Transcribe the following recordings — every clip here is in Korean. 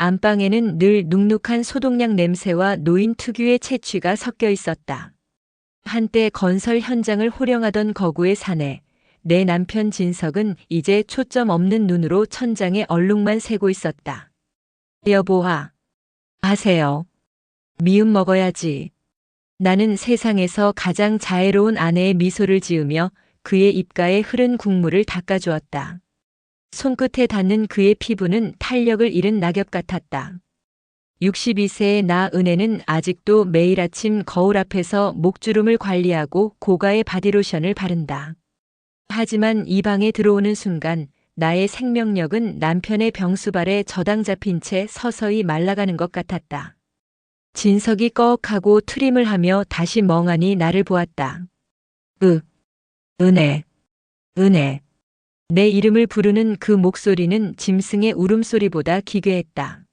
안방에는 늘 눅눅한 소독약 냄새와 노인 특유의 채취가 섞여 있었다. 한때 건설 현장을 호령하던 거구의 사내, 내 남편 진석은 이제 초점 없는 눈으로 천장에 얼룩만 새고 있었다. 여보아, 하세요. 미음 먹어야지. 나는 세상에서 가장 자애로운 아내의 미소를 지으며 그의 입가에 흐른 국물을 닦아주었다. 손끝에 닿는 그의 피부는 탄력을 잃은 낙엽 같았다. 62세의 나 은혜는 아직도 매일 아침 거울 앞에서 목주름을 관리하고 고가의 바디로션을 바른다. 하지만 이 방에 들어오는 순간 나의 생명력은 남편의 병수발에 저당 잡힌 채 서서히 말라가는 것 같았다. 진석이 꺼억하고 트림을 하며 다시 멍하니 나를 보았다. 은혜, 은혜. 내 이름을 부르는 그 목소리는 짐승의 울음소리보다 기괴했다.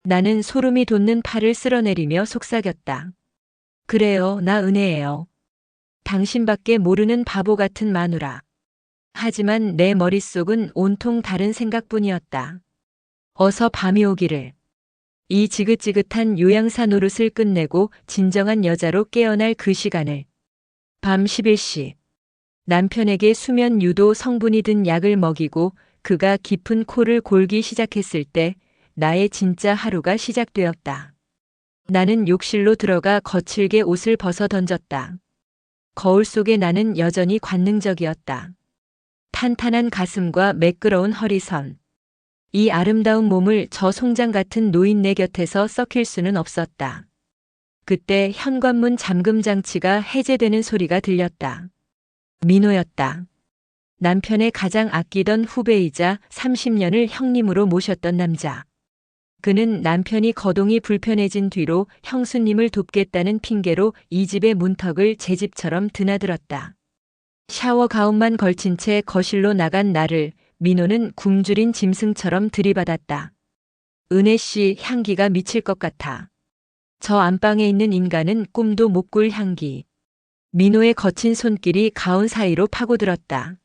나는 소름이 돋는 팔을 쓸어내리며 속삭였다. 그래요, 나 은혜예요. 당신밖에 모르는 바보 같은 마누라. 하지만 내 머릿속은 온통 다른 생각뿐이었다. 어서 밤이 오기를. 이 지긋지긋한 요양사 노릇을 끝내고 진정한 여자로 깨어날 그 시간을. 밤 11시. 남편에게 수면 유도 성분이 든 약을 먹이고 그가 깊은 코를 골기 시작했을 때 나의 진짜 하루가 시작되었다. 나는 욕실로 들어가 거칠게 옷을 벗어 던졌다. 거울 속에 나는 여전히 관능적이었다. 탄탄한 가슴과 매끄러운 허리선. 이 아름다운 몸을 저 송장 같은 노인네 곁에서 썩힐 수는 없었다. 그때 현관문 잠금 장치가 해제되는 소리가 들렸다. 민호였다. 남편의 가장 아끼던 후배이자 30년을 형님으로 모셨던 남자. 그는 남편이 거동이 불편해진 뒤로 형수님을 돕겠다는 핑계로 이 집의 문턱을 제 집처럼 드나들었다. 샤워 가운만 걸친 채 거실로 나간 나를 민호는 굶주린 짐승처럼 들이받았다. 은혜 씨 향기가 미칠 것 같아. 저 안방에 있는 인간은 꿈도 못 꿀 향기. 민호의 거친 손길이 가운 사이로 파고들었다.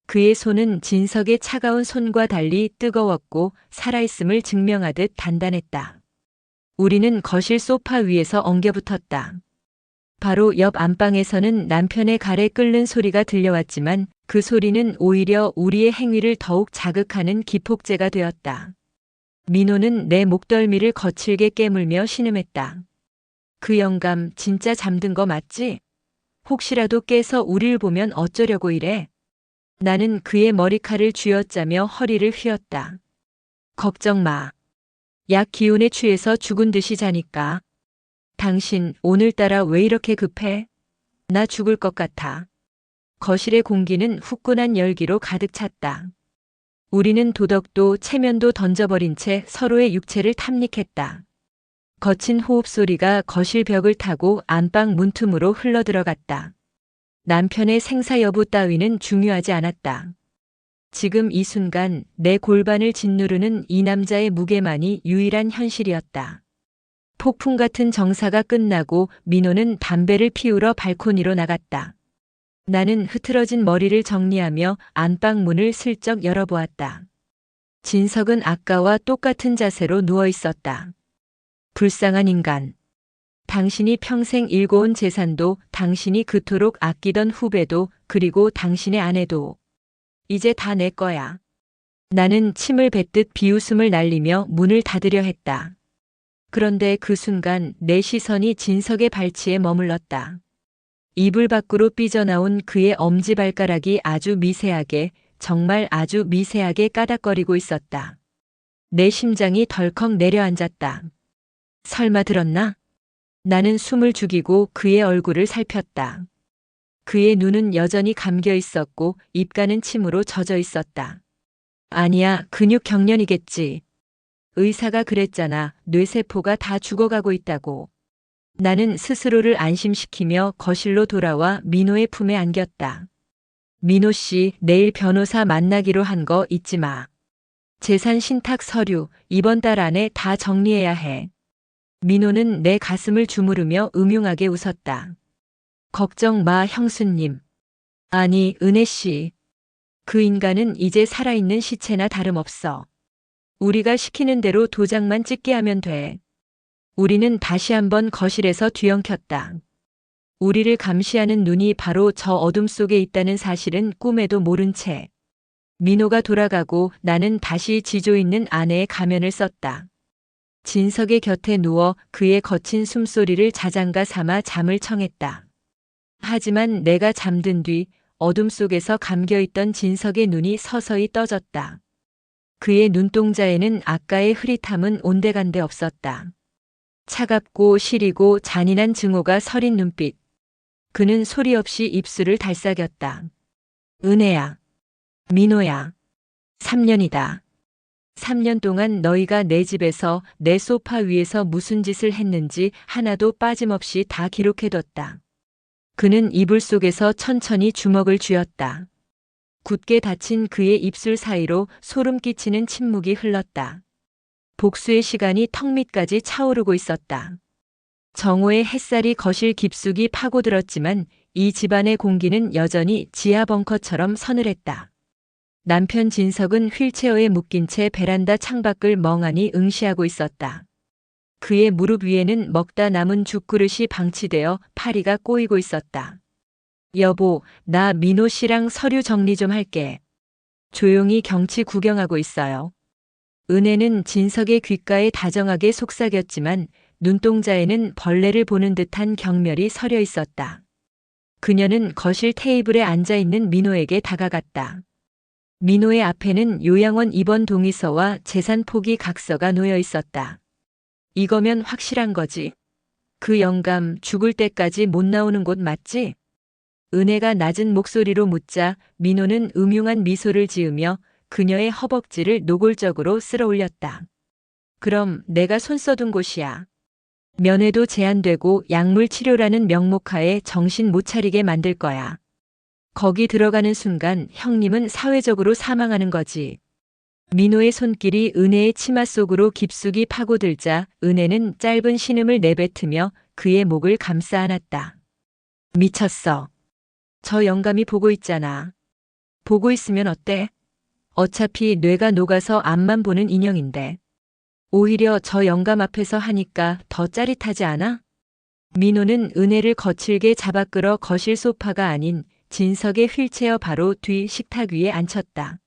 그의 손은 진석의 차가운 손과 달리 뜨거웠고 살아있음을 증명하듯 단단했다. 우리는 거실 소파 위에서 엉겨붙었다. 바로 옆 안방에서는 남편의 갈에 끓는 소리가 들려왔지만 그 소리는 오히려 우리의 행위를 더욱 자극하는 기폭제가 되었다. 민호는 내 목덜미를 거칠게 깨물며 신음했다. 그 영감 진짜 잠든 거 맞지? 혹시라도 깨서 우릴 보면 어쩌려고 이래? 나는 그의 머리칼을 쥐어짜며 허리를 휘었다. 걱정 마. 약 기운에 취해서 죽은 듯이 자니까. 당신 오늘따라 왜 이렇게 급해? 나 죽을 것 같아. 거실의 공기는 후끈한 열기로 가득 찼다. 우리는 도덕도 체면도 던져버린 채 서로의 육체를 탐닉했다. 거친 호흡 소리가 거실 벽을 타고 안방 문틈으로 흘러들어갔다. 남편의 생사 여부 따위는 중요하지 않았다. 지금 이 순간 내 골반을 짓누르는 이 남자의 무게만이 유일한 현실이었다. 폭풍 같은 정사가 끝나고 민호는 담배를 피우러 발코니로 나갔다. 나는 흐트러진 머리를 정리하며 안방 문을 슬쩍 열어보았다. 진석은 아까와 똑같은 자세로 누워 있었다. 불쌍한 인간. 당신이 평생 일궈온 재산도, 당신이 그토록 아끼던 후배도, 그리고 당신의 아내도 이제 다 내 거야. 나는 침을 뱉듯 비웃음을 날리며 문을 닫으려 했다. 그런데 그 순간 내 시선이 진석의 발치에 머물렀다. 이불 밖으로 삐져나온 그의 엄지발가락이 아주 미세하게, 정말 아주 미세하게 까닥거리고 있었다. 내 심장이 덜컥 내려앉았다. 설마 들었나? 나는 숨을 죽이고 그의 얼굴을 살폈다. 그의 눈은 여전히 감겨 있었고 입가는 침으로 젖어 있었다. 아니야, 근육 경련이겠지. 의사가 그랬잖아. 뇌세포가 다 죽어가고 있다고. 나는 스스로를 안심시키며 거실로 돌아와 민호의 품에 안겼다. 민호 씨, 내일 변호사 만나기로 한 거 잊지 마. 재산 신탁 서류 이번 달 안에 다 정리해야 해. 민호는 내 가슴을 주무르며 음흉하게 웃었다. 걱정 마, 형수님. 아니, 은혜 씨. 그 인간은 이제 살아있는 시체나 다름없어. 우리가 시키는 대로 도장만 찍게 하면 돼. 우리는 다시 한번 거실에서 뒤엉켰다. 우리를 감시하는 눈이 바로 저 어둠 속에 있다는 사실은 꿈에도 모른 채. 민호가 돌아가고 나는 다시 지조 있는 아내의 가면을 썼다. 진석의 곁에 누워 그의 거친 숨소리를 자장가 삼아 잠을 청했다. 하지만 내가 잠든 뒤 어둠 속에서 감겨있던 진석의 눈이 서서히 떠졌다. 그의 눈동자에는 아까의 흐릿함은 온데간데 없었다. 차갑고 시리고 잔인한 증오가 서린 눈빛. 그는 소리 없이 입술을 달싹였다. 은혜야. 민호야. 3년이다. 3년 동안 너희가 내 집에서 내 소파 위에서 무슨 짓을 했는지 하나도 빠짐없이 다 기록해뒀다. 그는 이불 속에서 천천히 주먹을 쥐었다. 굳게 닫힌 그의 입술 사이로 소름 끼치는 침묵이 흘렀다. 복수의 시간이 턱 밑까지 차오르고 있었다. 정오의 햇살이 거실 깊숙이 파고들었지만 이 집안의 공기는 여전히 지하 벙커처럼 서늘했다. 남편 진석은 휠체어에 묶인 채 베란다 창밖을 멍하니 응시하고 있었다. 그의 무릎 위에는 먹다 남은 죽그릇이 방치되어 파리가 꼬이고 있었다. 여보, 나 민호 씨랑 서류 정리 좀 할게. 조용히 경치 구경하고 있어요. 은혜는 진석의 귓가에 다정하게 속삭였지만 눈동자에는 벌레를 보는 듯한 경멸이 서려 있었다. 그녀는 거실 테이블에 앉아있는 민호에게 다가갔다. 민호의 앞에는 요양원 입원 동의서와 재산 포기 각서가 놓여 있었다. 이거면 확실한 거지. 그 영감 죽을 때까지 못 나오는 곳 맞지? 은혜가 낮은 목소리로 묻자 민호는 음흉한 미소를 지으며 그녀의 허벅지를 노골적으로 쓸어 올렸다. 그럼 내가 손 써둔 곳이야. 면회도 제한되고 약물 치료라는 명목하에 정신 못 차리게 만들 거야. 거기 들어가는 순간 형님은 사회적으로 사망하는 거지. 민호의 손길이 은혜의 치마 속으로 깊숙이 파고들자 은혜는 짧은 신음을 내뱉으며 그의 목을 감싸 안았다. 미쳤어. 저 영감이 보고 있잖아. 보고 있으면 어때? 어차피 뇌가 녹아서 앞만 보는 인형인데. 오히려 저 영감 앞에서 하니까 더 짜릿하지 않아? 민호는 은혜를 거칠게 잡아 끌어 거실 소파가 아닌 진석의 휠체어 바로 뒤 식탁 위에 앉혔다.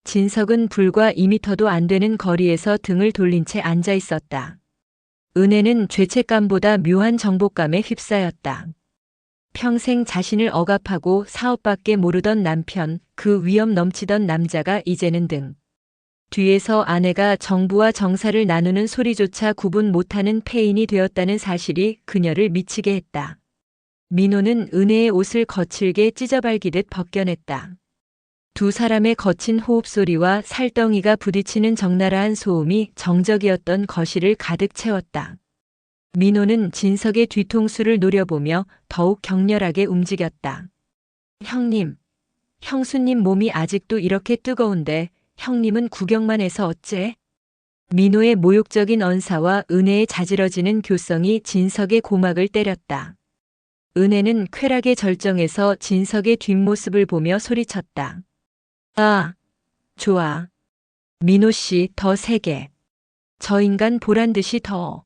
진석은 불과 2미터도 안 되는 거리에서 등을 돌린 채 앉아 있었다. 은혜는 죄책감보다 묘한 정복감에 휩싸였다. 평생 자신을 억압하고 사업밖에 모르던 남편, 그 위험 넘치던 남자가 이제는 등 뒤에서 아내가 정부와 정사를 나누는 소리조차 구분 못하는 폐인이 되었다는 사실이 그녀를 미치게 했다. 민호는 은혜의 옷을 거칠게 찢어발기듯 벗겨냈다. 두 사람의 거친 호흡 소리와 살덩이가 부딪히는 적나라한 소음이 정적이었던 거실을 가득 채웠다. 민호는 진석의 뒤통수를 노려보며 더욱 격렬하게 움직였다. 형님, 형수님 몸이 아직도 이렇게 뜨거운데 형님은 구경만 해서 어째? 민호의 모욕적인 언사와 은혜의 자지러지는 교성이 진석의 고막을 때렸다. 은혜는 쾌락의 절정에서 진석의 뒷모습을 보며 소리쳤다. 아, 좋아. 민호 씨 더 세게. 저 인간 보란 듯이 더.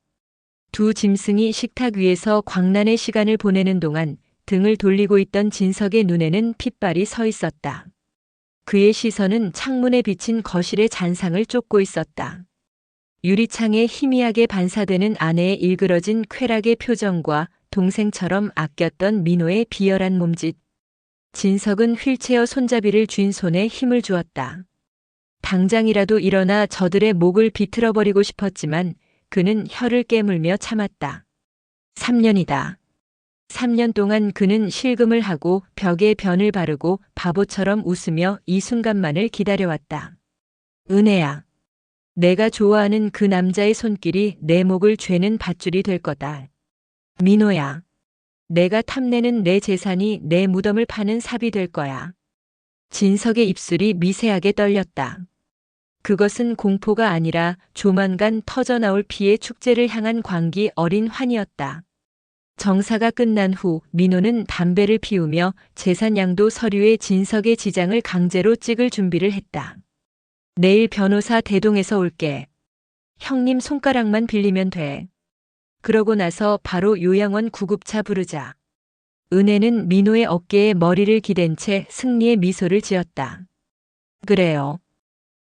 두 짐승이 식탁 위에서 광란의 시간을 보내는 동안 등을 돌리고 있던 진석의 눈에는 핏발이 서 있었다. 그의 시선은 창문에 비친 거실의 잔상을 쫓고 있었다. 유리창에 희미하게 반사되는 아내의 일그러진 쾌락의 표정과 동생처럼 아꼈던 민호의 비열한 몸짓. 진석은 휠체어 손잡이를 쥔 손에 힘을 주었다. 당장이라도 일어나 저들의 목을 비틀어버리고 싶었지만 그는 혀를 깨물며 참았다. 3년이다. 3년 동안 그는 실금을 하고 벽에 변을 바르고 바보처럼 웃으며 이 순간만을 기다려왔다. 은혜야. 내가 좋아하는 그 남자의 손길이 내 목을 죄는 밧줄이 될 거다. 민호야. 내가 탐내는 내 재산이 내 무덤을 파는 삽이 될 거야. 진석의 입술이 미세하게 떨렸다. 그것은 공포가 아니라 조만간 터져나올 피의 축제를 향한 광기 어린 환희였다. 정사가 끝난 후 민호는 담배를 피우며 재산 양도 서류에 진석의 지장을 강제로 찍을 준비를 했다. 내일 변호사 대동해서 올게. 형님 손가락만 빌리면 돼. 그러고 나서 바로 요양원 구급차 부르자. 은혜는 민호의 어깨에 머리를 기댄 채 승리의 미소를 지었다. 그래요.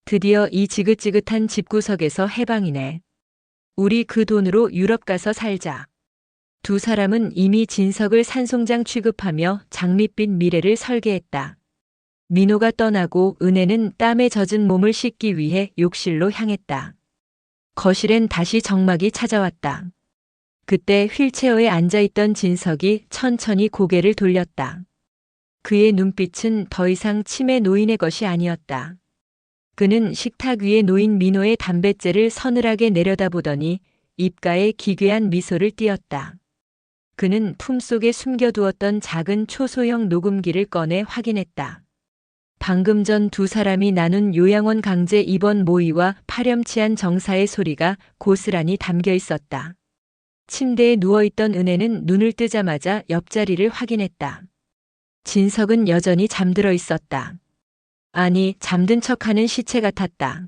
드디어 이 지긋지긋한 집구석에서 해방이네. 우리 그 돈으로 유럽 가서 살자. 두 사람은 이미 진석을 산송장 취급하며 장밋빛 미래를 설계했다. 민호가 떠나고 은혜는 땀에 젖은 몸을 씻기 위해 욕실로 향했다. 거실엔 다시 정막이 찾아왔다. 그때 휠체어에 앉아있던 진석이 천천히 고개를 돌렸다. 그의 눈빛은 더 이상 치매 노인의 것이 아니었다. 그는 식탁 위에 놓인 민호의 담뱃재를 서늘하게 내려다보더니 입가에 기괴한 미소를 띄었다. 그는 품속에 숨겨두었던 작은 초소형 녹음기를 꺼내 확인했다. 방금 전 두 사람이 나눈 요양원 강제 입원 모의와 파렴치한 정사의 소리가 고스란히 담겨 있었다. 침대에 누워있던 은혜는 눈을 뜨자마자 옆자리를 확인했다. 진석은 여전히 잠들어 있었다. 아니, 잠든 척하는 시체 같았다.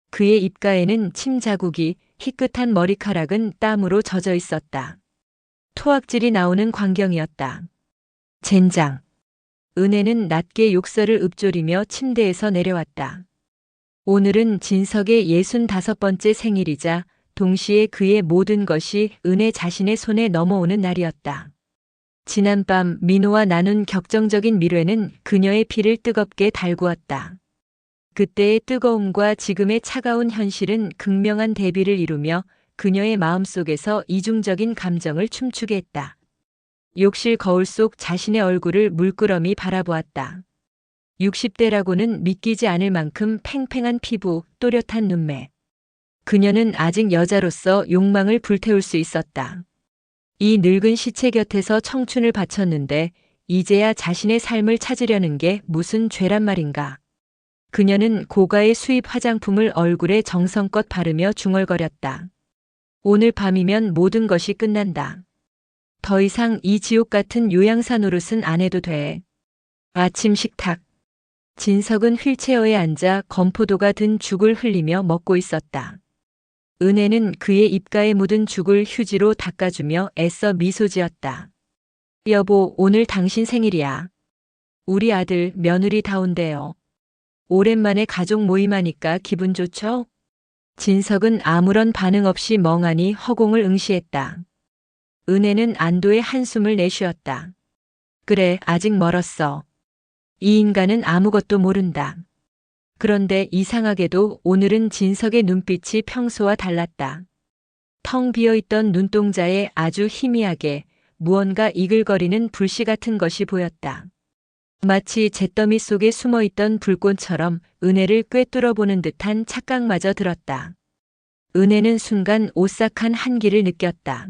그의 입가에는 침 자국이, 희끗한 머리카락은 땀으로 젖어 있었다. 토악질이 나오는 광경이었다. 젠장. 은혜는 낮게 욕설을 읊조리며 침대에서 내려왔다. 오늘은 진석의 65번째 생일이자 동시에 그의 모든 것이 은혜 자신의 손에 넘어오는 날이었다. 지난밤 민호와 나눈 격정적인 밀회는 그녀의 피를 뜨겁게 달구었다. 그때의 뜨거움과 지금의 차가운 현실은 극명한 대비를 이루며 그녀의 마음속에서 이중적인 감정을 춤추게 했다. 욕실 거울 속 자신의 얼굴을 물끄러미 바라보았다. 60대라고는 믿기지 않을 만큼 팽팽한 피부, 또렷한 눈매. 그녀는 아직 여자로서 욕망을 불태울 수 있었다. 이 늙은 시체 곁에서 청춘을 바쳤는데 이제야 자신의 삶을 찾으려는 게 무슨 죄란 말인가. 그녀는 고가의 수입 화장품을 얼굴에 정성껏 바르며 중얼거렸다. 오늘 밤이면 모든 것이 끝난다. 더 이상 이 지옥 같은 요양사 노릇은 안 해도 돼. 아침 식탁. 진석은 휠체어에 앉아 건포도가 든 죽을 흘리며 먹고 있었다. 은혜는 그의 입가에 묻은 죽을 휴지로 닦아주며 애써 미소 지었다. 여보, 오늘 당신 생일이야. 우리 아들, 며느리 다 온대요. 오랜만에 가족 모임하니까 기분 좋죠? 진석은 아무런 반응 없이 멍하니 허공을 응시했다. 은혜는 안도의 한숨을 내쉬었다. 그래, 아직 멀었어. 이 인간은 아무것도 모른다. 그런데 이상하게도 오늘은 진석의 눈빛이 평소와 달랐다. 텅 비어있던 눈동자에 아주 희미하게 무언가 이글거리는 불씨 같은 것이 보였다. 마치 잿더미 속에 숨어있던 불꽃처럼 은혜를 꿰뚫어 보는 듯한 착각마저 들었다. 은혜는 순간 오싹한 한기를 느꼈다.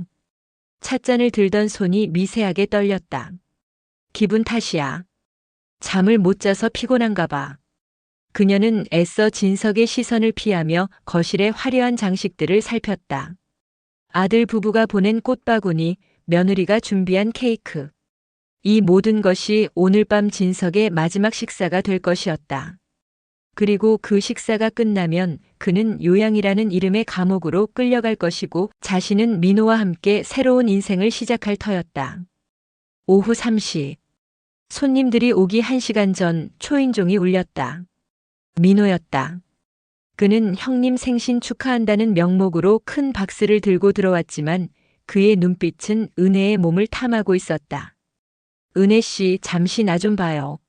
찻잔을 들던 손이 미세하게 떨렸다. 기분 탓이야. 잠을 못 자서 피곤한가 봐. 그녀는 애써 진석의 시선을 피하며 거실의 화려한 장식들을 살폈다. 아들 부부가 보낸 꽃바구니, 며느리가 준비한 케이크. 이 모든 것이 오늘 밤 진석의 마지막 식사가 될 것이었다. 그리고 그 식사가 끝나면 그는 요양이라는 이름의 감옥으로 끌려갈 것이고 자신은 민호와 함께 새로운 인생을 시작할 터였다. 오후 3시. 손님들이 오기 1시간 전 초인종이 울렸다. 민호였다. 그는 형님 생신 축하한다는 명목으로 큰 박스를 들고 들어왔지만 그의 눈빛은 은혜의 몸을 탐하고 있었다. 은혜 씨, 잠시 나 좀 봐요.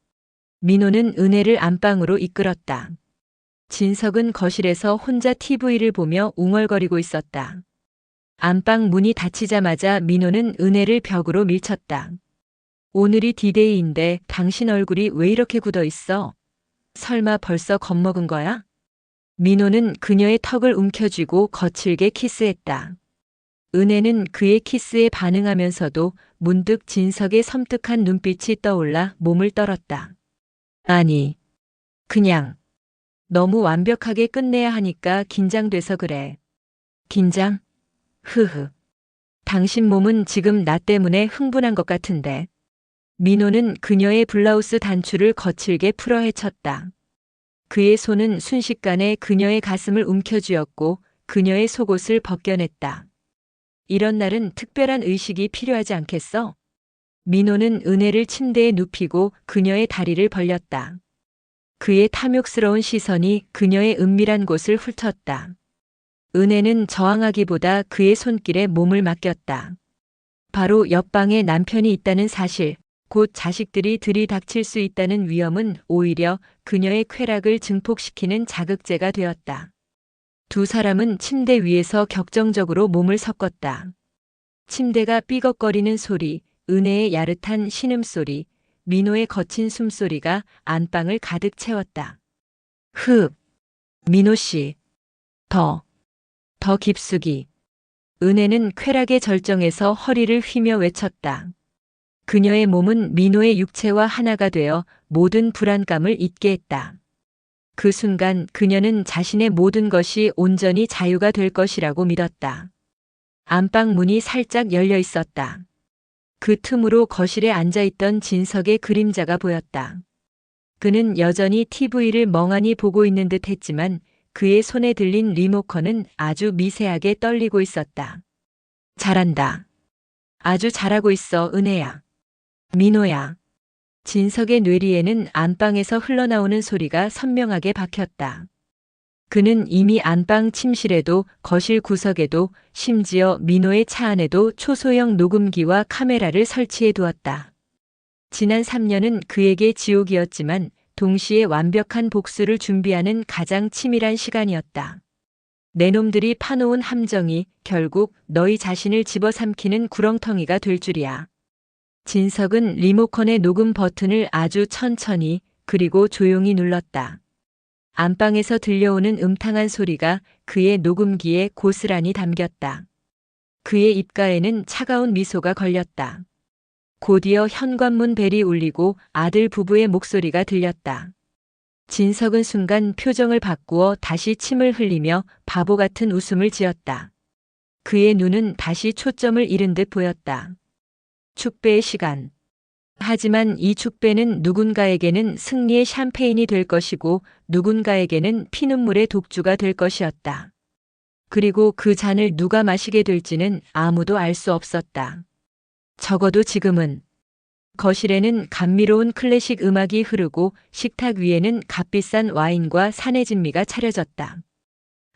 민호는 은혜를 안방으로 이끌었다. 진석은 거실에서 혼자 TV를 보며 웅얼거리고 있었다. 안방 문이 닫히자마자 민호는 은혜를 벽으로 밀쳤다. 오늘이 디데이인데 당신 얼굴이 왜 이렇게 굳어 있어? 설마 벌써 겁먹은 거야? 민호는 그녀의 턱을 움켜쥐고 거칠게 키스했다. 은혜는 그의 키스에 반응하면서도 문득 진석의 섬뜩한 눈빛이 떠올라 몸을 떨었다. 아니, 그냥 너무 완벽하게 끝내야 하니까 긴장돼서 그래. 긴장? 흐흐. 당신 몸은 지금 나 때문에 흥분한 것 같은데. 민호는 그녀의 블라우스 단추를 거칠게 풀어 헤쳤다. 그의 손은 순식간에 그녀의 가슴을 움켜쥐었고 그녀의 속옷을 벗겨냈다. 이런 날은 특별한 의식이 필요하지 않겠어? 민호는 은혜를 침대에 눕히고 그녀의 다리를 벌렸다. 그의 탐욕스러운 시선이 그녀의 은밀한 곳을 훑었다. 은혜는 저항하기보다 그의 손길에 몸을 맡겼다. 바로 옆방에 남편이 있다는 사실, 곧 자식들이 들이닥칠 수 있다는 위험은 오히려 그녀의 쾌락을 증폭시키는 자극제가 되었다. 두 사람은 침대 위에서 격정적으로 몸을 섞었다. 침대가 삐걱거리는 소리, 은혜의 야릇한 신음소리, 민호의 거친 숨소리가 안방을 가득 채웠다. 흡! 민호 씨. 더 깊숙이. 은혜는 쾌락의 절정에서 허리를 휘며 외쳤다. 그녀의 몸은 민호의 육체와 하나가 되어 모든 불안감을 잊게 했다. 그 순간 그녀는 자신의 모든 것이 온전히 자유가 될 것이라고 믿었다. 안방 문이 살짝 열려 있었다. 그 틈으로 거실에 앉아있던 진석의 그림자가 보였다. 그는 여전히 TV를 멍하니 보고 있는 듯 했지만 그의 손에 들린 리모컨은 아주 미세하게 떨리고 있었다. 잘한다. 아주 잘하고 있어, 은혜야. 민호야. 진석의 뇌리에는 안방에서 흘러나오는 소리가 선명하게 박혔다. 그는 이미 안방 침실에도 거실 구석에도 심지어 민호의 차 안에도 초소형 녹음기와 카메라를 설치해 두었다. 지난 3년은 그에게 지옥이었지만 동시에 완벽한 복수를 준비하는 가장 치밀한 시간이었다. 내 놈들이 파놓은 함정이 결국 너희 자신을 집어삼키는 구렁텅이가 될 줄이야. 진석은 리모컨의 녹음 버튼을 아주 천천히 그리고 조용히 눌렀다. 안방에서 들려오는 음탕한 소리가 그의 녹음기에 고스란히 담겼다. 그의 입가에는 차가운 미소가 걸렸다. 곧이어 현관문 벨이 울리고 아들 부부의 목소리가 들렸다. 진석은 순간 표정을 바꾸어 다시 침을 흘리며 바보 같은 웃음을 지었다. 그의 눈은 다시 초점을 잃은 듯 보였다. 축배의 시간. 하지만 이 축배는 누군가에게는 승리의 샴페인이 될 것이고 누군가에게는 피눈물의 독주가 될 것이었다. 그리고 그 잔을 누가 마시게 될지는 아무도 알 수 없었다. 적어도 지금은. 거실에는 감미로운 클래식 음악이 흐르고 식탁 위에는 값비싼 와인과 사내진미가 차려졌다.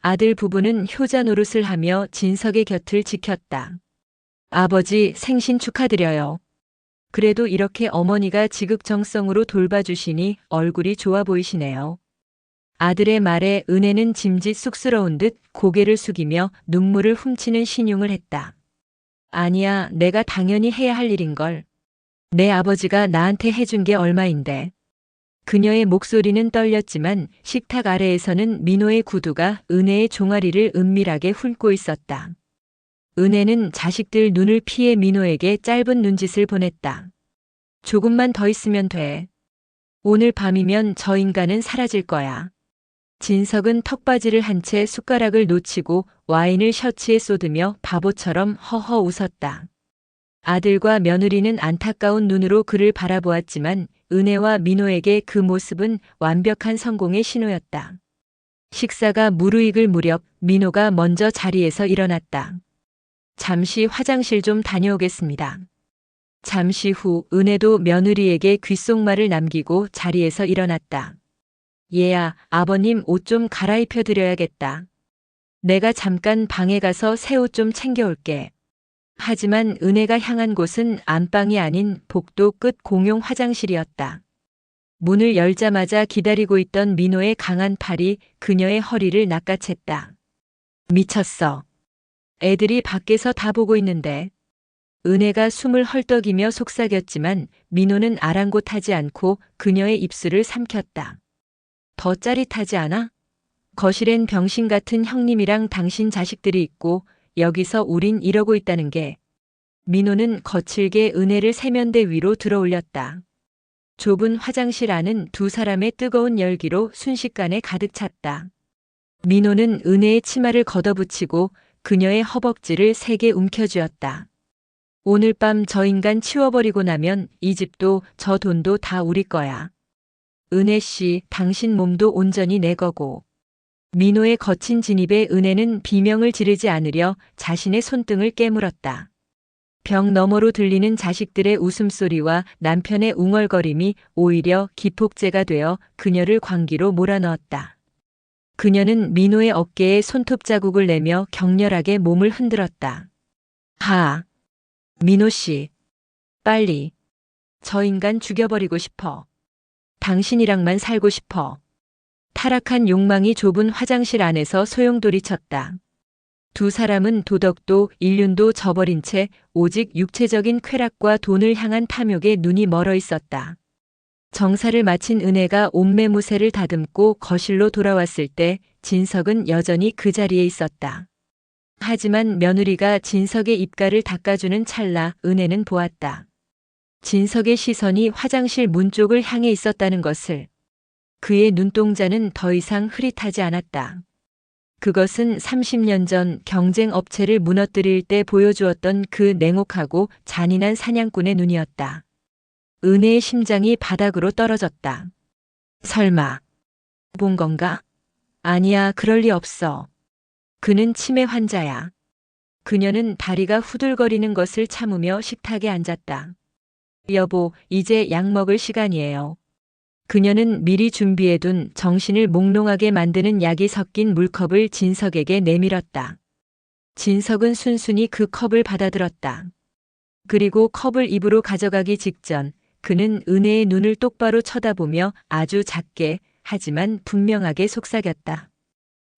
아들 부부는 효자 노릇을 하며 진석의 곁을 지켰다. 아버지, 생신 축하드려요. 그래도 이렇게 어머니가 지극정성으로 돌봐주시니 얼굴이 좋아 보이시네요. 아들의 말에 은혜는 짐짓 쑥스러운 듯 고개를 숙이며 눈물을 훔치는 신용을 했다. 아니야, 내가 당연히 해야 할 일인걸. 내 아버지가 나한테 해준 게 얼마인데. 그녀의 목소리는 떨렸지만 식탁 아래에서는 민호의 구두가 은혜의 종아리를 은밀하게 훑고 있었다. 은혜는 자식들 눈을 피해 민호에게 짧은 눈짓을 보냈다. 조금만 더 있으면 돼. 오늘 밤이면 저 인간은 사라질 거야. 진석은 턱받이를 한 채 숟가락을 놓치고 와인을 셔츠에 쏟으며 바보처럼 허허 웃었다. 아들과 며느리는 안타까운 눈으로 그를 바라보았지만 은혜와 민호에게 그 모습은 완벽한 성공의 신호였다. 식사가 무르익을 무렵 민호가 먼저 자리에서 일어났다. 잠시 화장실 좀 다녀오겠습니다. 잠시 후 은혜도 며느리에게 귓속말을 남기고 자리에서 일어났다. 얘야, 아버님 옷 좀 갈아입혀 드려야겠다. 내가 잠깐 방에 가서 새 옷 좀 챙겨올게. 하지만 은혜가 향한 곳은 안방이 아닌 복도 끝 공용 화장실이었다. 문을 열자마자 기다리고 있던 민호의 강한 팔이 그녀의 허리를 낚아챘다. 미쳤어. 애들이 밖에서 다 보고 있는데. 은혜가 숨을 헐떡이며 속삭였지만 민호는 아랑곳하지 않고 그녀의 입술을 삼켰다. 더 짜릿하지 않아? 거실엔 병신 같은 형님이랑 당신 자식들이 있고 여기서 우린 이러고 있다는 게. 민호는 거칠게 은혜를 세면대 위로 들어올렸다. 좁은 화장실 안은 두 사람의 뜨거운 열기로 순식간에 가득 찼다. 민호는 은혜의 치마를 걷어붙이고 그녀의 허벅지를 세게 움켜쥐었다. 오늘 밤 저 인간 치워버리고 나면 이 집도 저 돈도 다 우리 거야. 은혜 씨, 당신 몸도 온전히 내 거고. 민호의 거친 진입에 은혜는 비명을 지르지 않으려 자신의 손등을 깨물었다. 벽 너머로 들리는 자식들의 웃음소리와 남편의 웅얼거림이 오히려 기폭제가 되어 그녀를 광기로 몰아넣었다. 그녀는 민호의 어깨에 손톱 자국을 내며 격렬하게 몸을 흔들었다. 하! 민호 씨, 빨리. 저 인간 죽여버리고 싶어. 당신이랑만 살고 싶어. 타락한 욕망이 좁은 화장실 안에서 소용돌이쳤다. 두 사람은 도덕도 인륜도 저버린 채 오직 육체적인 쾌락과 돈을 향한 탐욕에 눈이 멀어 있었다. 정사를 마친 은혜가 옷매무새를 다듬고 거실로 돌아왔을 때 진석은 여전히 그 자리에 있었다. 하지만 며느리가 진석의 입가를 닦아주는 찰나 은혜는 보았다. 진석의 시선이 화장실 문 쪽을 향해 있었다는 것을. 그의 눈동자는 더 이상 흐릿하지 않았다. 그것은 30년 전 경쟁 업체를 무너뜨릴 때 보여주었던 그 냉혹하고 잔인한 사냥꾼의 눈이었다. 은혜의 심장이 바닥으로 떨어졌다. 설마 본 건가? 아니야, 그럴 리 없어. 그는 치매 환자야. 그녀는 다리가 후들거리는 것을 참으며 식탁에 앉았다. 여보, 이제 약 먹을 시간이에요. 그녀는 미리 준비해둔 정신을 몽롱하게 만드는 약이 섞인 물컵을 진석에게 내밀었다. 진석은 순순히 그 컵을 받아들었다. 그리고 컵을 입으로 가져가기 직전 그는 은혜의 눈을 똑바로 쳐다보며 아주 작게 하지만 분명하게 속삭였다.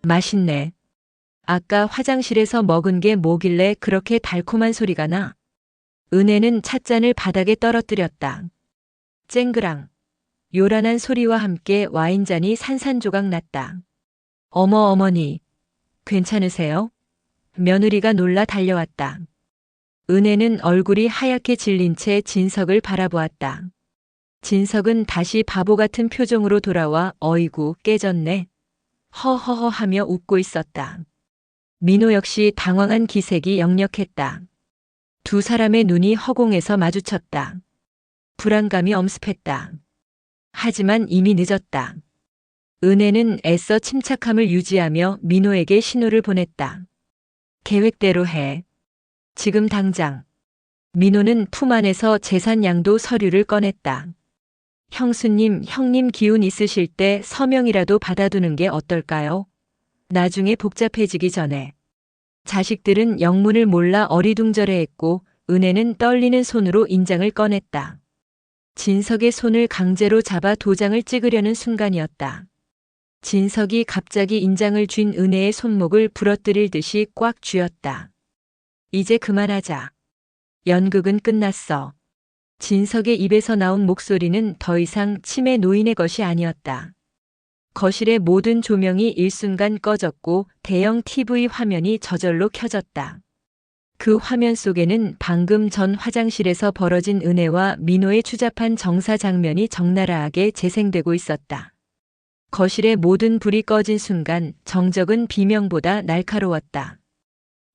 맛있네. 아까 화장실에서 먹은 게 뭐길래 그렇게 달콤한 소리가 나? 은혜는 찻잔을 바닥에 떨어뜨렸다. 쨍그랑. 요란한 소리와 함께 와인잔이 산산조각 났다. 어머니, 괜찮으세요? 며느리가 놀라 달려왔다. 은혜는 얼굴이 하얗게 질린 채 진석을 바라보았다. 진석은 다시 바보 같은 표정으로 돌아와 어이구, 깨졌네. 허허허 하며 웃고 있었다. 민호 역시 당황한 기색이 역력했다. 두 사람의 눈이 허공에서 마주쳤다. 불안감이 엄습했다. 하지만 이미 늦었다. 은혜는 애써 침착함을 유지하며 민호에게 신호를 보냈다. 계획대로 해. 지금 당장. 민호는 품 안에서 재산양도 서류를 꺼냈다. 형수님, 형님 기운 있으실 때 서명이라도 받아두는 게 어떨까요? 나중에 복잡해지기 전에. 자식들은 영문을 몰라 어리둥절해했고 은혜는 떨리는 손으로 인장을 꺼냈다. 진석의 손을 강제로 잡아 도장을 찍으려는 순간이었다. 진석이 갑자기 인장을 쥔 은혜의 손목을 부러뜨릴 듯이 꽉 쥐었다. 이제 그만하자. 연극은 끝났어. 진석의 입에서 나온 목소리는 더 이상 치매 노인의 것이 아니었다. 거실의 모든 조명이 일순간 꺼졌고 대형 TV 화면이 저절로 켜졌다. 그 화면 속에는 방금 전 화장실에서 벌어진 은혜와 민호의 추잡한 정사 장면이 적나라하게 재생되고 있었다. 거실의 모든 불이 꺼진 순간 정적은 비명보다 날카로웠다.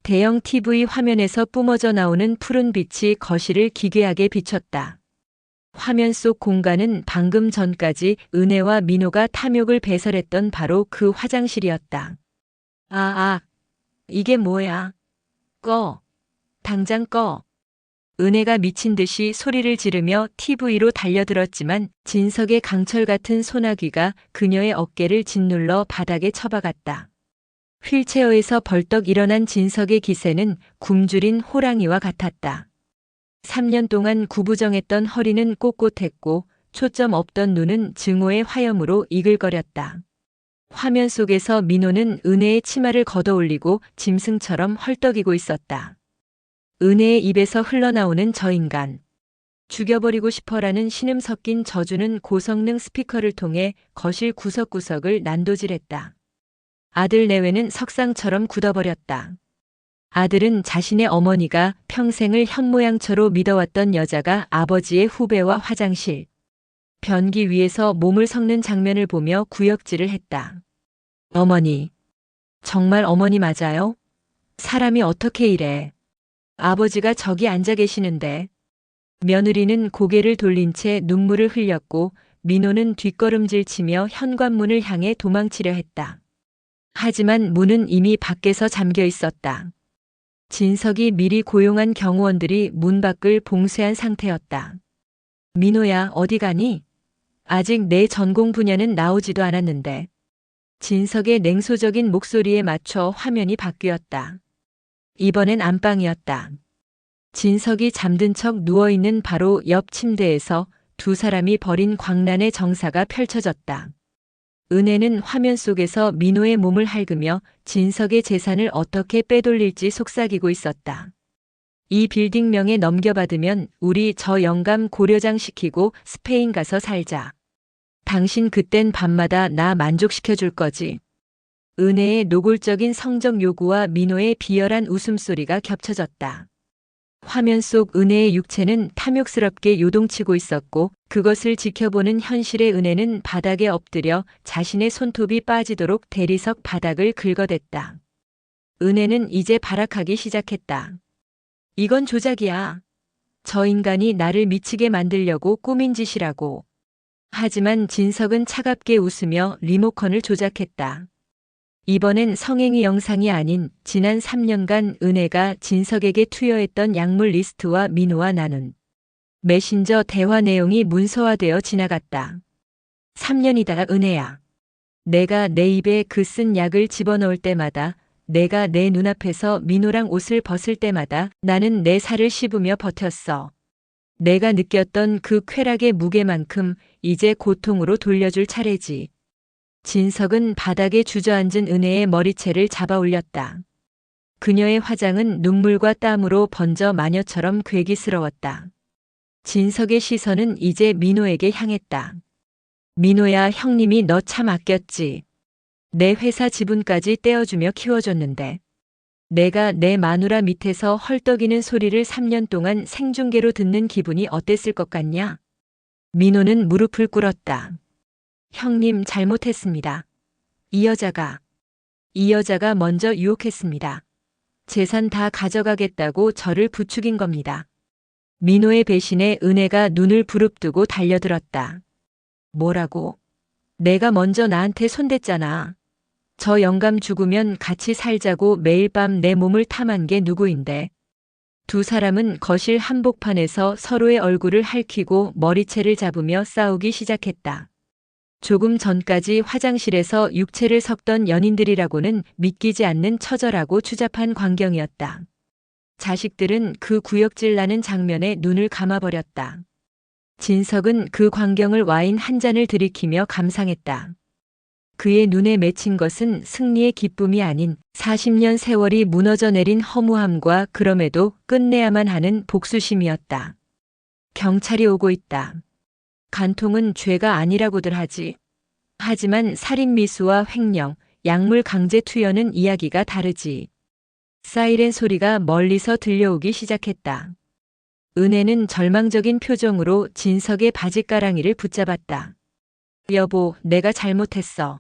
대형 TV 화면에서 뿜어져 나오는 푸른 빛이 거실을 기괴하게 비췄다. 화면 속 공간은 방금 전까지 은혜와 민호가 탐욕을 배설했던 바로 그 화장실이었다. 이게 뭐야? 꺼. 당장 꺼. 은혜가 미친 듯이 소리를 지르며 TV로 달려들었지만 진석의 강철 같은 소나귀가 그녀의 어깨를 짓눌러 바닥에 처박았다. 휠체어에서 벌떡 일어난 진석의 기세는 굶주린 호랑이와 같았다. 3년 동안 구부정했던 허리는 꼿꼿했고 초점 없던 눈은 증오의 화염으로 이글거렸다. 화면 속에서 민호는 은혜의 치마를 걷어올리고 짐승처럼 헐떡이고 있었다. 은혜의 입에서 흘러나오는 저 인간. 죽여버리고 싶어라는 신음 섞인 저주는 고성능 스피커를 통해 거실 구석구석을 난도질했다. 아들 내외는 석상처럼 굳어버렸다. 아들은 자신의 어머니가 평생을 현모양처로 믿어왔던 여자가 아버지의 후배와 화장실, 변기 위에서 몸을 섞는 장면을 보며 구역질을 했다. 어머니, 정말 어머니 맞아요? 사람이 어떻게 이래? 아버지가 저기 앉아 계시는데. 며느리는 고개를 돌린 채 눈물을 흘렸고 민호는 뒷걸음질치며 현관문을 향해 도망치려 했다. 하지만 문은 이미 밖에서 잠겨 있었다. 진석이 미리 고용한 경호원들이 문 밖을 봉쇄한 상태였다. 민호야, 어디 가니? 아직 내 전공 분야는 나오지도 않았는데. 진석의 냉소적인 목소리에 맞춰 화면이 바뀌었다. 이번엔 안방이었다. 진석이 잠든 척 누워있는 바로 옆 침대에서 두 사람이 벌인 광란의 정사가 펼쳐졌다. 은혜는 화면 속에서 민호의 몸을 핥으며 진석의 재산을 어떻게 빼돌릴지 속삭이고 있었다. 이 빌딩명에 넘겨받으면 우리 저 영감 고려장 시키고 스페인 가서 살자. 당신 그땐 밤마다 나 만족시켜줄 거지. 은혜의 노골적인 성적 요구와 민호의 비열한 웃음소리가 겹쳐졌다. 화면 속 은혜의 육체는 탐욕스럽게 요동치고 있었고 그것을 지켜보는 현실의 은혜는 바닥에 엎드려 자신의 손톱이 빠지도록 대리석 바닥을 긁어댔다. 은혜는 이제 발악하기 시작했다. 이건 조작이야. 저 인간이 나를 미치게 만들려고 꾸민 짓이라고. 하지만 진석은 차갑게 웃으며 리모컨을 조작했다. 이번엔 성행위 영상이 아닌 지난 3년간 은혜가 진석에게 투여했던 약물 리스트와 민호와 나눈 메신저 대화 내용이 문서화되어 지나갔다. 3년이다, 은혜야. 내가 내 입에 그 쓴 약을 집어넣을 때마다, 내가 내 눈앞에서 민호랑 옷을 벗을 때마다 나는 내 살을 씹으며 버텼어. 내가 느꼈던 그 쾌락의 무게만큼 이제 고통으로 돌려줄 차례지. 진석은 바닥에 주저앉은 은혜의 머리채를 잡아 올렸다. 그녀의 화장은 눈물과 땀으로 번져 마녀처럼 괴기스러웠다. 진석의 시선은 이제 민호에게 향했다. 민호야, 형님이 너 참 아꼈지. 내 회사 지분까지 떼어주며 키워줬는데. 내가 내 마누라 밑에서 헐떡이는 소리를 3년 동안 생중계로 듣는 기분이 어땠을 것 같냐? 민호는 무릎을 꿇었다. 형님, 잘못했습니다. 이 여자가 먼저 유혹했습니다. 재산 다 가져가겠다고 저를 부추긴 겁니다. 민호의 배신에 은혜가 눈을 부릅뜨고 달려들었다. 뭐라고? 내가 먼저 나한테 손댔잖아. 저 영감 죽으면 같이 살자고 매일 밤 내 몸을 탐한 게 누구인데. 두 사람은 거실 한복판에서 서로의 얼굴을 핥히고 머리채를 잡으며 싸우기 시작했다. 조금 전까지 화장실에서 육체를 섞던 연인들이라고는 믿기지 않는 처절하고 추잡한 광경이었다. 자식들은 그 구역질 나는 장면에 눈을 감아버렸다. 진석은 그 광경을 와인 한 잔을 들이키며 감상했다. 그의 눈에 맺힌 것은 승리의 기쁨이 아닌 40년 세월이 무너져 내린 허무함과 그럼에도 끝내야만 하는 복수심이었다. 경찰이 오고 있다. 간통은 죄가 아니라고들 하지. 하지만 살인미수와 횡령, 약물 강제 투여는 이야기가 다르지. 사이렌 소리가 멀리서 들려오기 시작했다. 은혜는 절망적인 표정으로 진석의 바짓가랑이를 붙잡았다. 여보, 내가 잘못했어.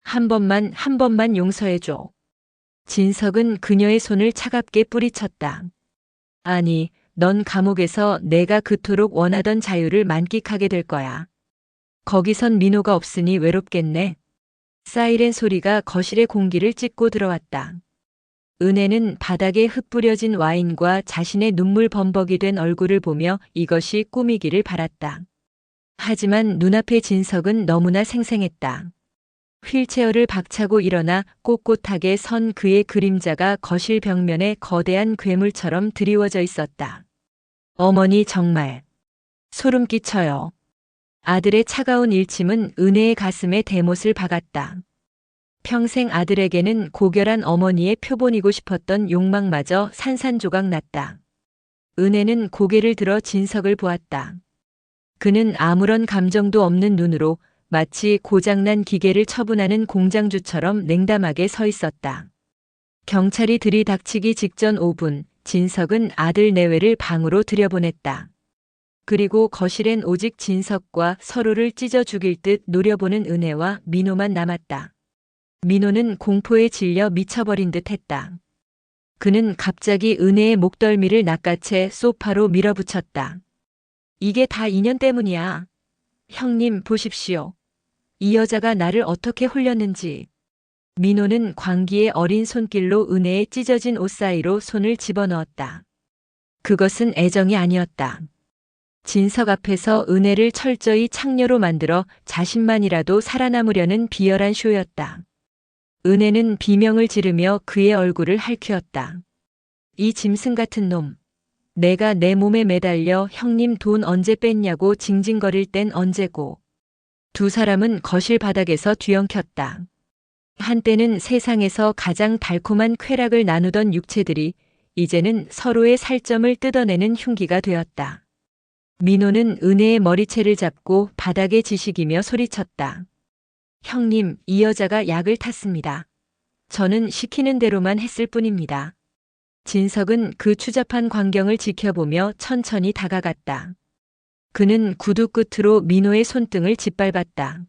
한 번만 용서해줘. 진석은 그녀의 손을 차갑게 뿌리쳤다. 아니, 넌 감옥에서 내가 그토록 원하던 자유를 만끽하게 될 거야. 거기선 민호가 없으니 외롭겠네. 사이렌 소리가 거실의 공기를 찢고 들어왔다. 은혜는 바닥에 흩뿌려진 와인과 자신의 눈물 범벅이 된 얼굴을 보며 이것이 꿈이기를 바랐다. 하지만 눈앞의 진석은 너무나 생생했다. 휠체어를 박차고 일어나 꼿꼿하게 선 그의 그림자가 거실 벽면에 거대한 괴물처럼 드리워져 있었다. 어머니, 정말 소름 끼쳐요. 아들의 차가운 일침은 은혜의 가슴에 대못을 박았다. 평생 아들에게는 고결한 어머니의 표본이고 싶었던 욕망마저 산산조각 났다. 은혜는 고개를 들어 진석을 보았다. 그는 아무런 감정도 없는 눈으로 마치 고장난 기계를 처분하는 공장주처럼 냉담하게 서 있었다. 경찰이 들이닥치기 직전 5분, 진석은 아들 내외를 방으로 들여보냈다. 그리고 거실엔 오직 진석과 서로를 찢어 죽일 듯 노려보는 은혜와 민호만 남았다. 민호는 공포에 질려 미쳐버린 듯 했다. 그는 갑자기 은혜의 목덜미를 낚아채 소파로 밀어붙였다. 이게 다 인연 때문이야. 형님 보십시오. 이 여자가 나를 어떻게 홀렸는지. 민호는 광기의 어린 손길로 은혜의 찢어진 옷 사이로 손을 집어넣었다. 그것은 애정이 아니었다. 진석 앞에서 은혜를 철저히 창녀로 만들어 자신만이라도 살아남으려는 비열한 쇼였다. 은혜는 비명을 지르며 그의 얼굴을 핥히었다. 이 짐승 같은 놈. 내가 내 몸에 매달려 형님 돈 언제 뺐냐고 징징거릴 땐 언제고. 두 사람은 거실 바닥에서 뒤엉켰다. 한때는 세상에서 가장 달콤한 쾌락을 나누던 육체들이 이제는 서로의 살점을 뜯어내는 흉기가 되었다. 민호는 은혜의 머리채를 잡고 바닥에 지식이며 소리쳤다. 형님, 이 여자가 약을 탔습니다. 저는 시키는 대로만 했을 뿐입니다. 진석은 그 추잡한 광경을 지켜보며 천천히 다가갔다. 그는 구두 끝으로 민호의 손등을 짓밟았다.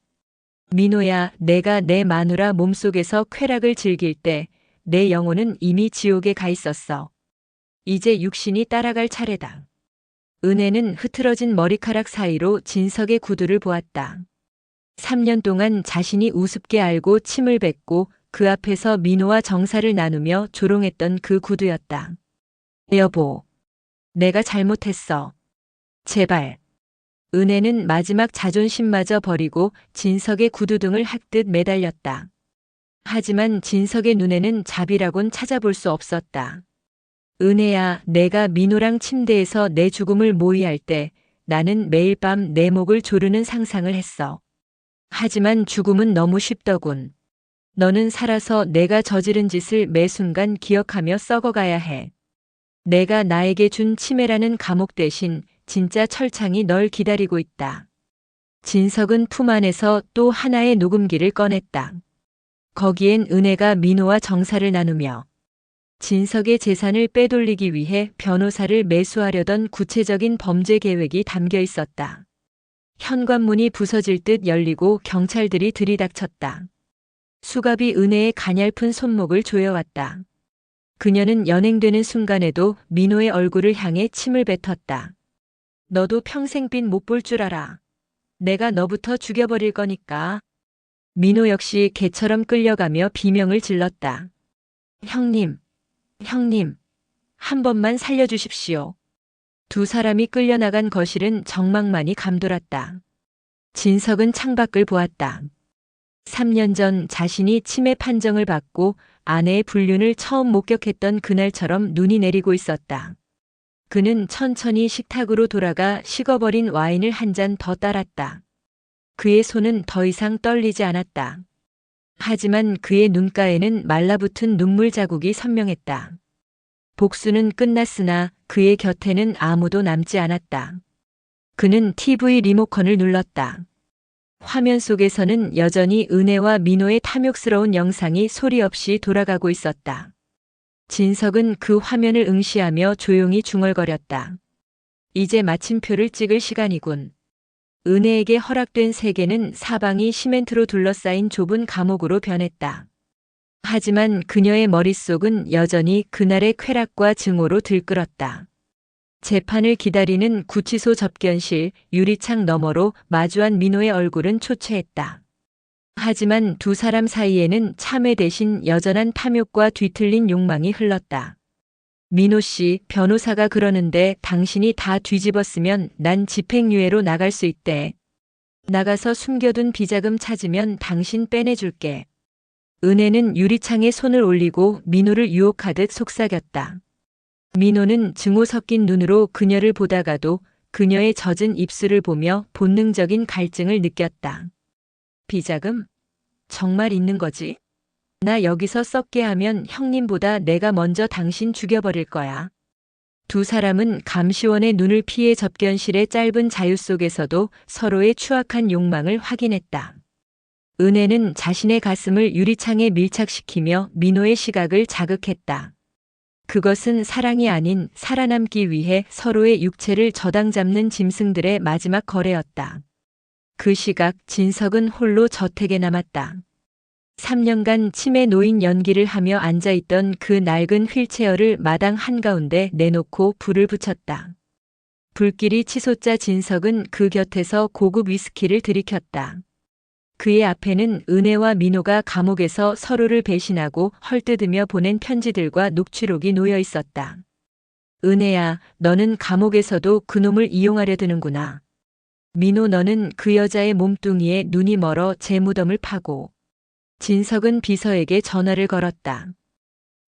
민호야, 내가 내 마누라 몸속에서 쾌락을 즐길 때 내 영혼은 이미 지옥에 가 있었어. 이제 육신이 따라갈 차례다. 은혜는 흐트러진 머리카락 사이로 진석의 구두를 보았다. 3년 동안 자신이 우습게 알고 침을 뱉고 그 앞에서 민호와 정사를 나누며 조롱했던 그 구두였다. 여보, 내가 잘못했어. 제발. 은혜는 마지막 자존심마저 버리고 진석의 구두 등을 핥듯 매달렸다. 하지만 진석의 눈에는 자비라곤 찾아볼 수 없었다. 은혜야, 내가 민호랑 침대에서 내 죽음을 모의할 때 나는 매일 밤 내 목을 조르는 상상을 했어. 하지만 죽음은 너무 쉽더군. 너는 살아서 내가 저지른 짓을 매 순간 기억하며 썩어가야 해. 내가 나에게 준 치매라는 감옥 대신 진짜 철창이 널 기다리고 있다. 진석은 품 안에서 또 하나의 녹음기를 꺼냈다. 거기엔 은혜가 민호와 정사를 나누며 진석의 재산을 빼돌리기 위해 변호사를 매수하려던 구체적인 범죄 계획이 담겨 있었다. 현관문이 부서질 듯 열리고 경찰들이 들이닥쳤다. 수갑이 은혜의 가냘픈 손목을 조여왔다. 그녀는 연행되는 순간에도 민호의 얼굴을 향해 침을 뱉었다. 너도 평생 빈 못 볼 줄 알아. 내가 너부터 죽여버릴 거니까. 민호 역시 개처럼 끌려가며 비명을 질렀다. 형님, 형님, 한 번만 살려주십시오. 두 사람이 끌려나간 거실은 정막만이 감돌았다. 진석은 창밖을 보았다. 3년 전 자신이 치매 판정을 받고 아내의 불륜을 처음 목격했던 그날처럼 눈이 내리고 있었다. 그는 천천히 식탁으로 돌아가 식어버린 와인을 한 잔 더 따랐다. 그의 손은 더 이상 떨리지 않았다. 하지만 그의 눈가에는 말라붙은 눈물 자국이 선명했다. 복수는 끝났으나 그의 곁에는 아무도 남지 않았다. 그는 TV 리모컨을 눌렀다. 화면 속에서는 여전히 은혜와 민호의 탐욕스러운 영상이 소리 없이 돌아가고 있었다. 진석은 그 화면을 응시하며 조용히 중얼거렸다. 이제 마침표를 찍을 시간이군. 은혜에게 허락된 세계는 사방이 시멘트로 둘러싸인 좁은 감옥으로 변했다. 하지만 그녀의 머릿속은 여전히 그날의 쾌락과 증오로 들끓었다. 재판을 기다리는 구치소 접견실 유리창 너머로 마주한 민호의 얼굴은 초췌했다. 하지만 두 사람 사이에는 참회 대신 여전한 탐욕과 뒤틀린 욕망이 흘렀다. 민호 씨, 변호사가 그러는데 당신이 다 뒤집었으면 난 집행유예로 나갈 수 있대. 나가서 숨겨둔 비자금 찾으면 당신 빼내줄게. 은혜는 유리창에 손을 올리고 민호를 유혹하듯 속삭였다. 민호는 증오 섞인 눈으로 그녀를 보다가도 그녀의 젖은 입술을 보며 본능적인 갈증을 느꼈다. 비자금? 정말 있는 거지? 나 여기서 썩게 하면 형님보다 내가 먼저 당신 죽여버릴 거야. 두 사람은 감시원의 눈을 피해 접견실의 짧은 자유 속에서도 서로의 추악한 욕망을 확인했다. 은혜는 자신의 가슴을 유리창에 밀착시키며 민호의 시각을 자극했다. 그것은 사랑이 아닌 살아남기 위해 서로의 육체를 저당 잡는 짐승들의 마지막 거래였다. 그 시각 진석은 홀로 저택에 남았다. 3년간 치매 노인 연기를 하며 앉아있던 그 낡은 휠체어를 마당 한가운데 내놓고 불을 붙였다. 불길이 치솟자 진석은 그 곁에서 고급 위스키를 들이켰다. 그의 앞에는 은혜와 민호가 감옥에서 서로를 배신하고 헐뜯으며 보낸 편지들과 녹취록이 놓여 있었다. 은혜야, 너는 감옥에서도 그놈을 이용하려 드는구나. 민호, 너는 그 여자의 몸뚱이에 눈이 멀어 제 무덤을 파고. 진석은 비서에게 전화를 걸었다.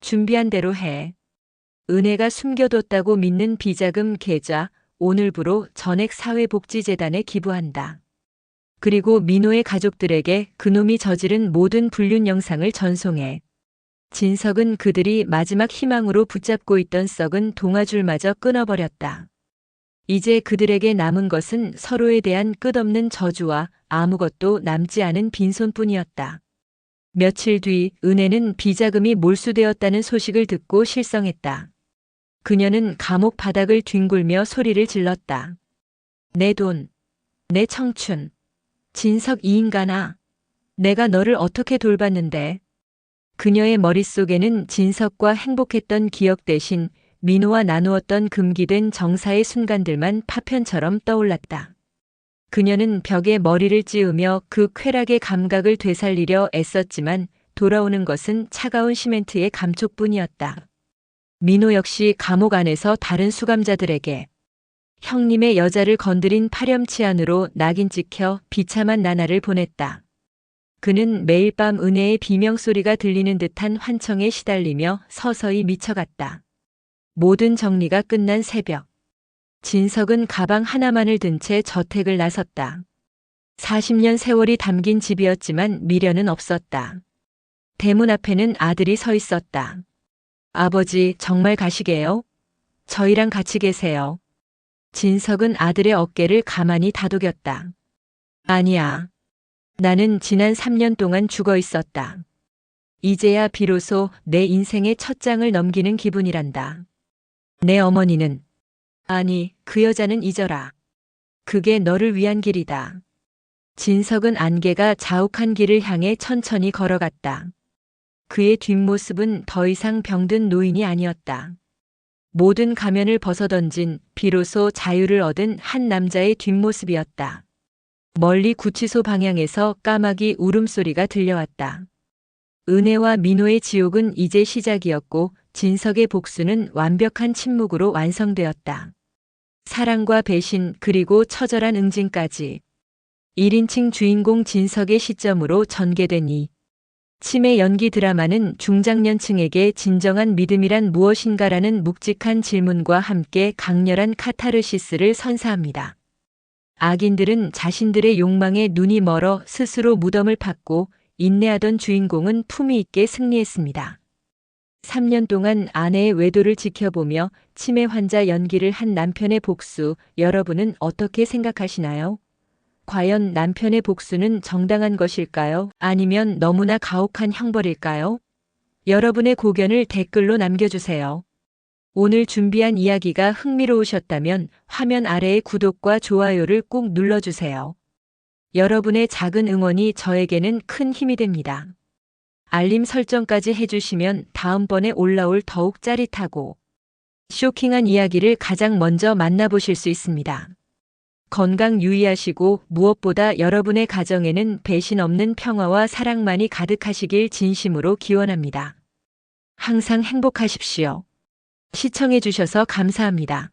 준비한 대로 해. 은혜가 숨겨뒀다고 믿는 비자금 계좌 오늘부로 전액사회복지재단에 기부한다. 그리고 민호의 가족들에게 그놈이 저지른 모든 불륜 영상을 전송해. 진석은 그들이 마지막 희망으로 붙잡고 있던 썩은 동아줄마저 끊어버렸다. 이제 그들에게 남은 것은 서로에 대한 끝없는 저주와 아무것도 남지 않은 빈손뿐이었다. 며칠 뒤 은혜는 비자금이 몰수되었다는 소식을 듣고 실성했다. 그녀는 감옥 바닥을 뒹굴며 소리를 질렀다. 내 돈, 내 청춘, 진석 이 인간아, 내가 너를 어떻게 돌봤는데. 그녀의 머릿속에는 진석과 행복했던 기억 대신 민호와 나누었던 금기된 정사의 순간들만 파편처럼 떠올랐다. 그녀는 벽에 머리를 찌우며 그 쾌락의 감각을 되살리려 애썼지만 돌아오는 것은 차가운 시멘트의 감촉뿐이었다. 민호 역시 감옥 안에서 다른 수감자들에게 형님의 여자를 건드린 파렴치한으로 낙인 찍혀 비참한 나날을 보냈다. 그는 매일 밤 은혜의 비명소리가 들리는 듯한 환청에 시달리며 서서히 미쳐갔다. 모든 정리가 끝난 새벽. 진석은 가방 하나만을 든 채 저택을 나섰다. 40년 세월이 담긴 집이었지만 미련은 없었다. 대문 앞에는 아들이 서 있었다. 아버지, 정말 가시게요? 저희랑 같이 계세요. 진석은 아들의 어깨를 가만히 다독였다. 아니야. 나는 지난 3년 동안 죽어 있었다. 이제야 비로소 내 인생의 첫 장을 넘기는 기분이란다. 내 어머니는, 아니, 그 여자는 잊어라. 그게 너를 위한 길이다. 진석은 안개가 자욱한 길을 향해 천천히 걸어갔다. 그의 뒷모습은 더 이상 병든 노인이 아니었다. 모든 가면을 벗어던진 비로소 자유를 얻은 한 남자의 뒷모습이었다. 멀리 구치소 방향에서 까마귀 울음소리가 들려왔다. 은혜와 민호의 지옥은 이제 시작이었고 진석의 복수는 완벽한 침묵으로 완성되었다. 사랑과 배신 그리고 처절한 응징까지. 1인칭 주인공 진석의 시점으로 전개된 이 치매 연기 드라마는 중장년층에게 진정한 믿음이란 무엇인가라는 묵직한 질문과 함께 강렬한 카타르시스를 선사합니다. 악인들은 자신들의 욕망에 눈이 멀어 스스로 무덤을 팠고 인내하던 주인공은 품위 있게 승리했습니다. 3년 동안 아내의 외도를 지켜보며 치매 환자 연기를 한 남편의 복수, 여러분은 어떻게 생각하시나요? 과연 남편의 복수는 정당한 것일까요? 아니면 너무나 가혹한 형벌일까요? 여러분의 고견을 댓글로 남겨주세요. 오늘 준비한 이야기가 흥미로우셨다면 화면 아래의 구독과 좋아요를 꼭 눌러주세요. 여러분의 작은 응원이 저에게는 큰 힘이 됩니다. 알림 설정까지 해주시면 다음번에 올라올 더욱 짜릿하고 쇼킹한 이야기를 가장 먼저 만나보실 수 있습니다. 건강 유의하시고 무엇보다 여러분의 가정에는 배신 없는 평화와 사랑만이 가득하시길 진심으로 기원합니다. 항상 행복하십시오. 시청해주셔서 감사합니다.